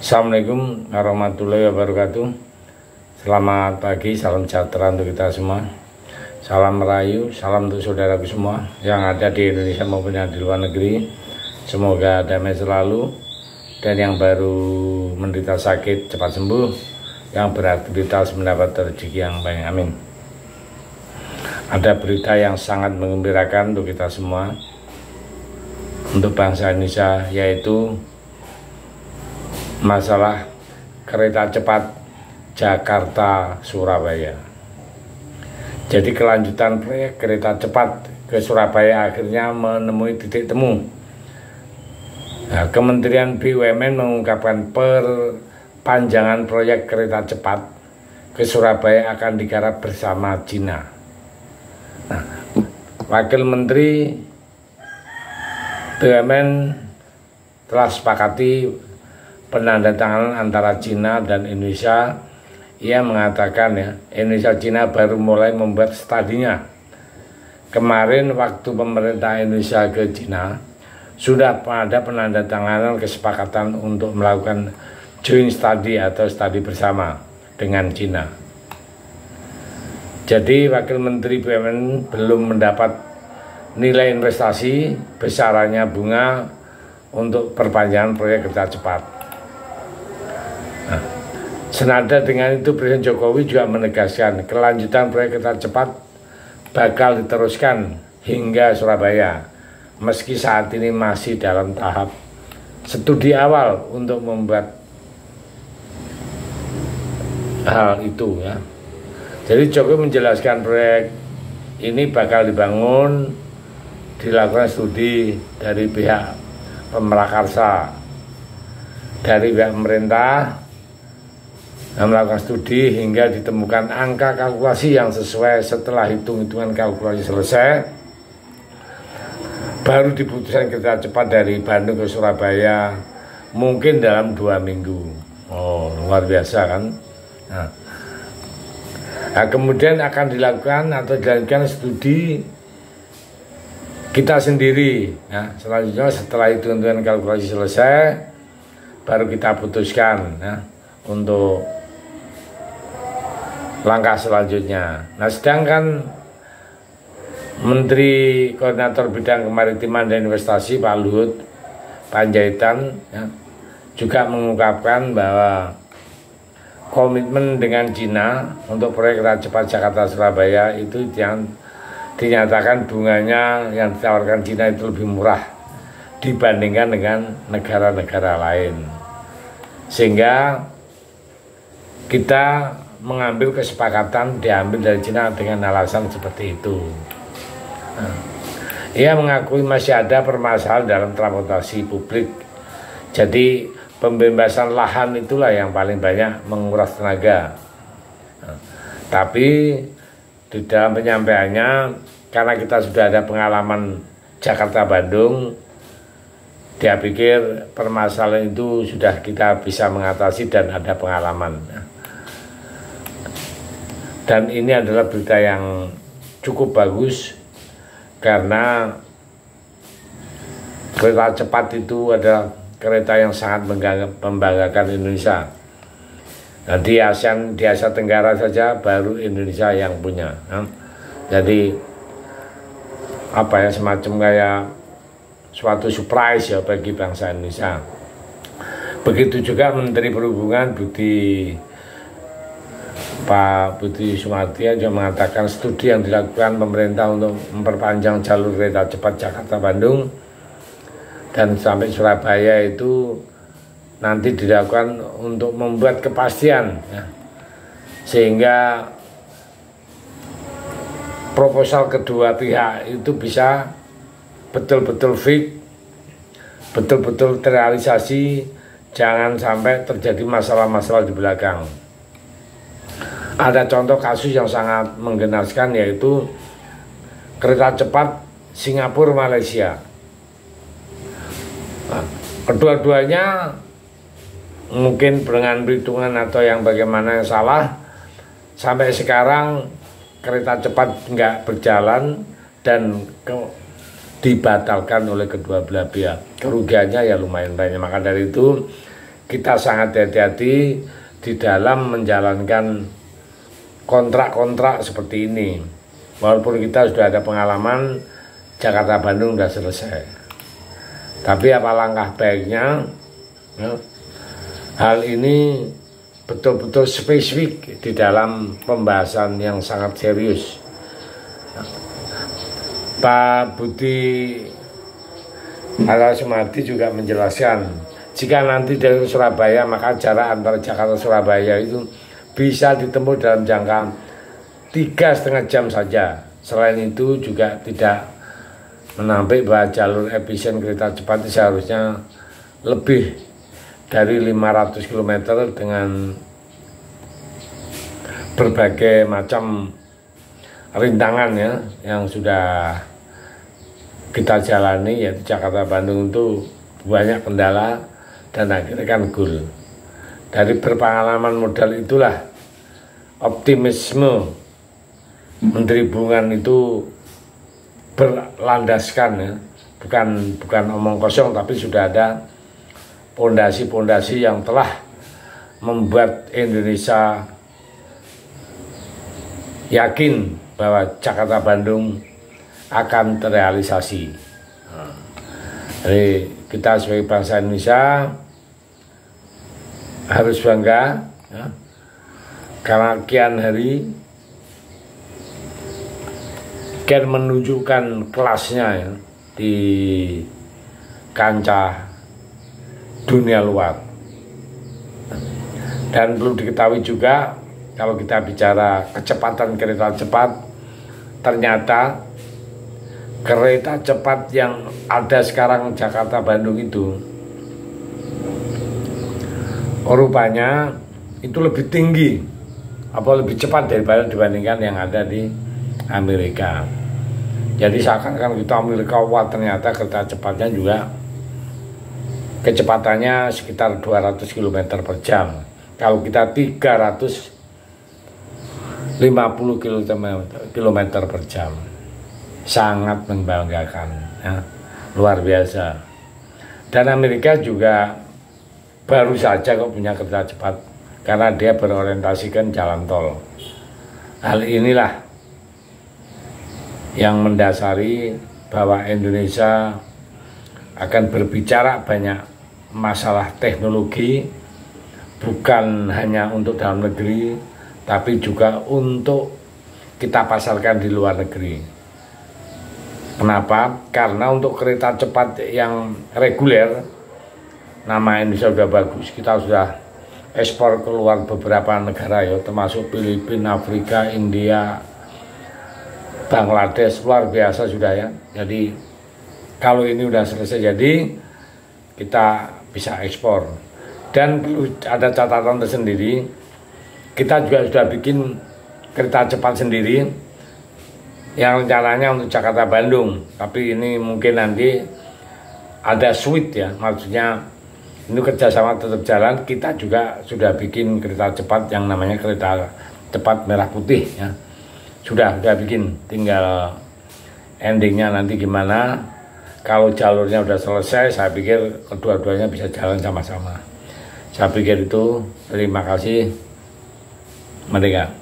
Assalamualaikum warahmatullahi wabarakatuh. Selamat pagi, salam sejahtera untuk kita semua. Salam merayu, salam untuk saudaraku semua yang ada di Indonesia maupun yang di luar negeri. Semoga damai selalu, dan yang baru menderita sakit cepat sembuh, yang beraktivitas mendapat rezeki yang baik, amin. Ada berita yang sangat menggembirakan untuk kita semua, untuk bangsa Indonesia, yaitu masalah kereta cepat Jakarta-Surabaya. Jadi kelanjutan proyek kereta cepat ke Surabaya akhirnya menemui titik temu. Nah, Kementerian BUMN mengungkapkan perpanjangan proyek kereta cepat ke Surabaya akan digarap bersama Cina. Nah, Wakil Menteri BUMN telah sepakati penandatanganan antara Cina dan Indonesia. Ia mengatakan Indonesia Cina baru mulai membuat studinya. Kemarin waktu pemerintah Indonesia ke Cina sudah ada penandatanganan kesepakatan untuk melakukan joint study atau studi bersama dengan Cina. Jadi Wakil Menteri BUMN belum mendapat nilai investasi besarannya bunga untuk perpanjangan proyek kereta cepat. Nah, senada dengan itu Presiden Jokowi juga menegaskan kelanjutan proyek kereta cepat bakal diteruskan hingga Surabaya, meski saat ini masih dalam tahap studi awal untuk membuat hal itu ya. Jadi Jokowi menjelaskan proyek ini bakal dilakukan studi dari pihak pemrakarsa, dari pihak pemerintah, melakukan studi hingga ditemukan angka kalkulasi yang sesuai. Setelah hitung-hitungan kalkulasi selesai, baru diputuskan kereta cepat dari Bandung ke Surabaya mungkin dalam 2 minggu. Oh, luar biasa kan? Nah, kemudian akan dilakukan studi kita sendiri ya. Selanjutnya setelah hitung-hitungan kalkulasi selesai, baru kita putuskan ya, untuk langkah selanjutnya. Nah, sedangkan Menteri Koordinator Bidang Kemaritiman dan Investasi Pak Luhut Panjaitan ya, juga mengungkapkan bahwa komitmen dengan Cina untuk proyek kereta cepat Jakarta-Surabaya itu yang dinyatakan bunganya yang ditawarkan Cina itu lebih murah dibandingkan dengan negara-negara lain, sehingga kita mengambil kesepakatan diambil dari Cina dengan alasan seperti itu. Nah, ia mengakui masih ada permasalahan dalam transportasi publik. Jadi pembebasan lahan itulah yang paling banyak menguras tenaga. Nah, tapi di dalam penyampaiannya, karena kita sudah ada pengalaman Jakarta-Bandung, dia pikir permasalahan itu sudah kita bisa mengatasi dan ada pengalaman. Dan ini adalah berita yang cukup bagus, karena kereta cepat itu adalah kereta yang sangat membanggakan Indonesia. Nah, di Asia Tenggara saja baru Indonesia yang punya. Jadi semacam kayak suatu surprise ya bagi bangsa Indonesia. Begitu juga Menteri Perhubungan Pak Budi Sumartya juga mengatakan studi yang dilakukan pemerintah untuk memperpanjang jalur kereta cepat Jakarta-Bandung dan sampai Surabaya itu nanti dilakukan untuk membuat kepastian ya, sehingga proposal kedua pihak itu bisa betul-betul fit, betul-betul terrealisasi, jangan sampai terjadi masalah-masalah di belakang. Ada contoh kasus yang sangat menggenaskan, yaitu kereta cepat Singapura-Malaysia. Kedua-duanya mungkin dengan perhitungan atau yang bagaimana yang salah, sampai sekarang kereta cepat nggak berjalan dan dibatalkan oleh kedua belah pihak. Kerugiannya ya lumayan banyak. Maka dari itu kita sangat hati-hati di dalam menjalankan kontrak-kontrak seperti ini. Walaupun kita sudah ada pengalaman, Jakarta Bandung sudah selesai. Tapi apa langkah baiknya, ya, hal ini betul-betul spesifik di dalam pembahasan yang sangat serius. Pak Budi Alasumati juga menjelaskan, jika nanti dari Surabaya, maka jarak antara Jakarta Surabaya itu bisa ditempuh dalam jangka 3,5 jam saja. Selain itu juga tidak menampik bahwa jalur efisien kereta cepat seharusnya lebih dari 500 km dengan berbagai macam rintangan ya yang sudah kita jalani, yaitu Jakarta Bandung itu banyak kendala dan akhirnya kan goal. Dari berpengalaman modal itulah optimisme Menteri Perhubungan itu berlandaskan ya, bukan omong kosong, tapi sudah ada pondasi-pondasi yang telah membuat Indonesia yakin bahwa Jakarta Bandung akan terrealisasi. Jadi kita sebagai bangsa Indonesia harus bangga ya, karena kian hari kian menunjukkan kelasnya ya, di kancah dunia luar. Dan perlu diketahui juga, kalau kita bicara kecepatan kereta cepat, ternyata kereta cepat yang ada sekarang Jakarta Bandung itu rupanya itu lebih tinggi lebih cepat dibandingkan yang ada di Amerika. Jadi seakan-akan kita Amerika, wah ternyata kereta cepatnya juga kecepatannya sekitar 200 km per jam. Kalau kita 350 km per jam, sangat membanggakan ya, luar biasa. Dan Amerika juga baru saja kok punya kereta cepat karena dia berorientasikan jalan tol. Hal inilah yang mendasari bahwa Indonesia akan berbicara banyak masalah teknologi, bukan hanya untuk dalam negeri, tapi juga untuk kita pasarkan di luar negeri. Kenapa? Karena untuk kereta cepat yang reguler, nama Indonesia sudah bagus. Kita sudah ekspor keluar beberapa negara ya, termasuk Filipina, Afrika, India, Bangladesh, luar biasa sudah ya. Jadi kalau ini sudah selesai jadi, kita bisa ekspor. Dan perlu ada catatan tersendiri, kita juga sudah bikin kereta cepat sendiri yang rencananya untuk Jakarta Bandung, tapi ini mungkin nanti ada suite ya, maksudnya ini kerjasama tetap jalan. Kita juga sudah bikin kereta cepat yang namanya kereta cepat merah putih ya, sudah bikin, tinggal endingnya nanti gimana. Kalau jalurnya sudah selesai, saya pikir kedua-duanya bisa jalan sama-sama. Saya pikir itu. Terima kasih. Merdeka.